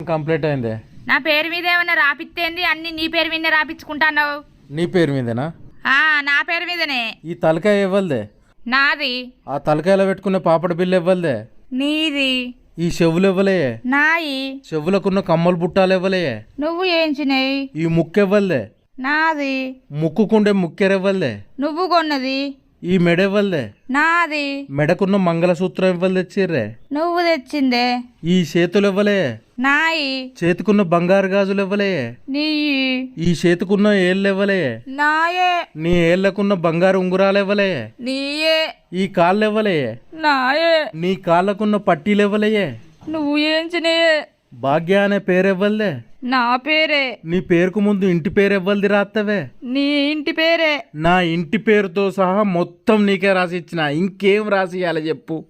Complete అయిందే. నా పేరు మీద ఏమన్నా రాపిత్తేంది? అన్ని నీ పేరు మీద రాపించుకుంటావు. నీ పేరు మీదేనా? నా పేరు మీదనే. ఈ తలకాయ ఇవ్వలదే. నాది. ఆ తలకాయలో పెట్టుకునే పాపడ బిల్లు ఇవ్వలదే. నీది. ఈ చెవులు ఇవ్వలే. నాయి. చెవులకున్న కమ్మలు బుట్టాలు ఇవ్వలే. నువ్వు ఏంచినాయి? ఈ ముక్కు ఇవ్వలే. నాది. ముక్కుకుండే ముక్కెరెవ్వలే. నువ్వు కొన్నది. ఈ మెడ ఇవ్వలే. నాది. మెడకున్న మంగళసూత్రం ఇవ్వలు తెచ్చిర్రే. నువ్వు తెచ్చిందే. ఈ చేతులు ఇవ్వలే. నాయి. చేతికున్న బంగారు గాజులు ఇవ్వలే. నీ. ఈ చేతికున్న ఏళ్ళు ఇవ్వలే. నాయే. నీ ఏళ్లకున్న బంగారు ఉంగురాలు ఇవ్వలే. నీయే. ఈ కాళ్ళు ఇవ్వలే. నాయే. నీ కాళ్ళకున్న పట్టీలు ఇవ్వలే. నువ్వు ఏంచినాయే. భాగ్య అనే పేరు ఇవ్వలే. నా పేరే. నీ పేరుకు ముందు ఇంటి పేరు ఇవ్వలది రాత్తవే. నీ ఇంటి పేరే. నా ఇంటి పేరుతో సహా మొత్తం నీకే రాసి ఇచ్చిన. ఇంకేం రాసి ఇవ్వాలి చెప్పు.